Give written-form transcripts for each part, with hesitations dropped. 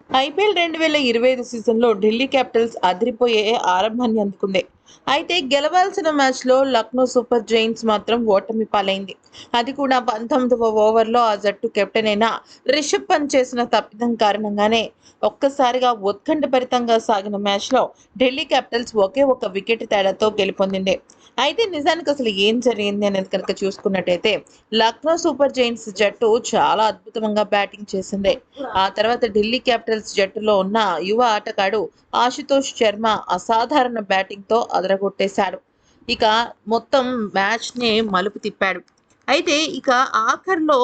IPL 2025 సీజన్‌లో Delhi Capitals అదిరిపోయే ఆరంభాన్ని అందుకుంది. అయితే గెలవాల్సిన మ్యాచ్‌లో లక్నో సూపర్ జెయింట్స్ మాత్రం ఓటమి పాలైంది. అది కూడా 19వ ఓవర్‌లో ఆ జట్టు కెప్టెన్ అయిన రిషబ్ పంత్ చేసిన తప్పిదం కారణంగానే ఒక్కసారిగా ఉత్కంఠభరితంగా సాగిన మ్యాచ్‌లో ఢిల్లీ క్యాపిటల్స్ ఒకే ఒక్క వికెట్ తేడాతో గెలుపొందింది. అయితే నిజానికి అసలు ఏం జరిగింది అనేది కనుక చూసుకున్నట్టయితే లక్నో సూపర్ జెయింట్స్ జట్టు చాలా అద్భుతంగా బ్యాటింగ్ చేసింది. ఆ తర్వాత ఢిల్లీ క్యాపిటల్స్ జట్టులో ఉన్న యువ ఆటగాడు ఆశుతోష్ శర్మ అసాధారణ బ్యాటింగ్‌తో అదరగొట్టేశాడు. ఇక మొత్తం మ్యాచ్‌ని మలుపు తిప్పాడు. అయితే ఇక ఆఖరిలో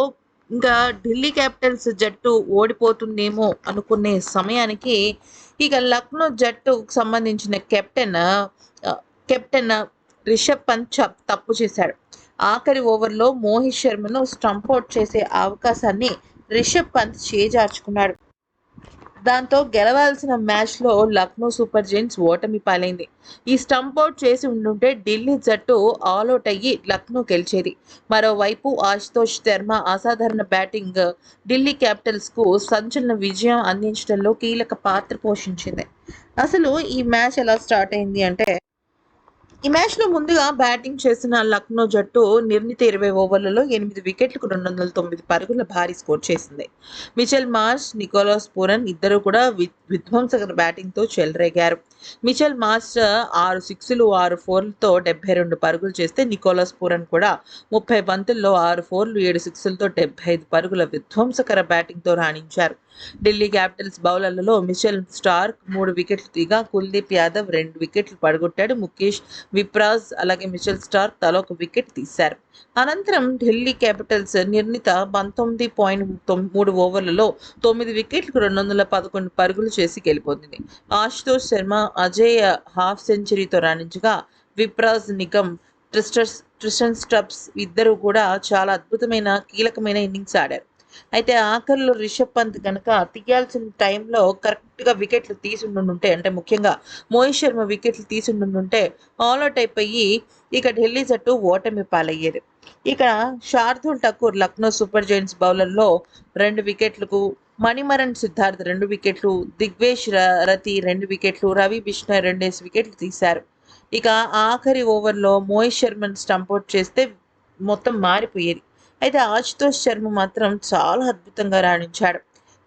ఇంకా ఢిల్లీ క్యాపిటల్స్ జట్టు ఓడిపోతుందేమో అనుకునే సమయానికి ఇక లక్నో జట్టుకు సంబంధించిన కెప్టెన్ రిషబ్ పంత్ తప్పు చేశాడు. ఆఖరి ఓవర్‌లో మోహిత్ శర్మను స్టంప్ ఔట్ చేసే అవకాశాన్ని రిషబ్ పంత్ చేజార్చుకున్నాడు. దాంతో గెలవాల్సిన మ్యాచ్‌లో లక్నో సూపర్ జెయింట్స్ ఓటమి పాలైంది. ఈ స్టంప్ ఔట్ చేసి ఉండుంటే ఢిల్లీ జట్టు ఆలౌట్ అయ్యి లక్నో గెలిచేది. మరోవైపు ఆశుతోష్ శర్మ అసాధారణ బ్యాటింగ్ ఢిల్లీ క్యాపిటల్స్‌కు సంచలన విజయం అందించడంలో కీలక పాత్ర పోషించింది. అసలు ఈ మ్యాచ్ ఎలా స్టార్ట్ అయింది అంటే ఈ మ్యాచ్‌లో ముందుగా బ్యాటింగ్ చేసిన లక్నో జట్టు నిర్ణీత 20 ఓవర్లలో 8 వికెట్లకు 209 పరుగుల భారీ స్కోర్ చేసింది. మిచెల్ మార్ష్, నికోలస్ పూరన్ ఇద్దరూ కూడా విధ్వంసక బ్యాటింగ్‌తో చెలరేగారు. మిచెల్ మార్ష్ 6 సిక్స్‌లు, 6 ఫోర్లతో 72 పరుగులు చేస్తే నికోలస్ పూరన్ కూడా 30 బంతుల్లో 6 ఫోర్లు, 7 సిక్స్‌లతో 75 పరుగుల విధ్వంసకర బ్యాటింగ్‌తో రాణించారు. ఢిల్లీ క్యాపిటల్స్ బౌలర్లలో మిచెల్ స్టార్క్ 3 వికెట్లు తీయగా కుల్దీప్ యాదవ్ 2 వికెట్లు పడగొట్టాడు. ముఖేష్ విప్రాజ్ అలాగే మిచెల్ స్టార్క్ తలా ఒక వికెట్ తీశారు. అనంతరం ఢిల్లీ క్యాపిటల్స్ నిర్ణీత 19.3 ఓవర్లలో 9 వికెట్లకు 211 పరుగులు చేసి గెలుపొందింది. ఆశుతోష్ శర్మ, అజయ్ హాఫ్ సెంచరీతో రాణించగా విప్రాజ్ నిగమ్, ట్రిస్టన్ స్టబ్స్ ఇద్దరు కూడా చాలా అద్భుతమైన కీలకమైన ఇన్నింగ్స్ ఆడారు. అయితే ఆఖరిలో రిషబ్ పంత్ కనుక తీయాల్సిన టైంలో కరెక్ట్‌గా వికెట్లు తీసుండుంటే అంటే ముఖ్యంగా మోహిత్ శర్మ వికెట్లు తీసుండుంటే ఆలౌట్ అయిపోయి ఇక ఢిల్లీ జట్టు ఓటమి పాలయ్యేది. ఇక శార్దూల్ ఠాకూర్ లక్నో సూపర్ జెయింట్స్ బౌలర్‌లో 2 వికెట్లకు, మణిమరన్ సిద్ధార్థ్ 2 వికెట్లు, దిగ్వేష్ రతి 2 వికెట్లు, రవి బిష్నాయ్ 2 వికెట్లు తీశారు. ఇక ఆఖరి ఓవర్‌లో మోహిత్ శర్మను స్టంప్ ఔట్ చేస్తే మొత్తం మారిపోయేది. అయితే ఆశుతోష్ శర్మ మాత్రం చాలా అద్భుతంగా రాణించాడు.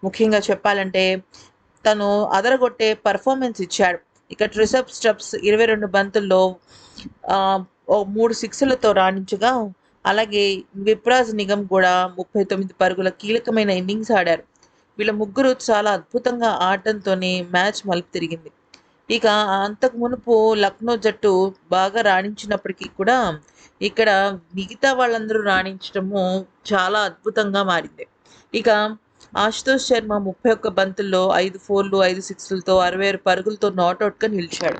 ముఖ్యంగా చెప్పాలంటే తను అదరగొట్టే పెర్ఫార్మన్స్ ఇచ్చాడు. ఇక రిషబ్ స్టబ్స్ 22 బంతుల్లో ఓ 3 సిక్స్‌లతో రాణించగా, అలాగే విప్రాజ్ నిగమ్ కూడా 39 పరుగుల కీలకమైన ఇన్నింగ్స్ ఆడారు. వీళ్ళ ముగ్గురు చాలా అద్భుతంగా ఆడటంతోనే మ్యాచ్ మలుపు తిరిగింది. ఇక అంతకు మునుపు లక్నో జట్టు బాగా రాణించినప్పటికీ కూడా ఇక్కడ మిగతా వాళ్ళందరూ రాణించడము చాలా అద్భుతంగా మారింది. ఇక ఆశుతోష్ శర్మ 31 బంతుల్లో 5 ఫోర్లు, 5 సిక్స్‌లతో 66 పరుగులతో నాట్ ఔట్‌గా నిలిచాడు.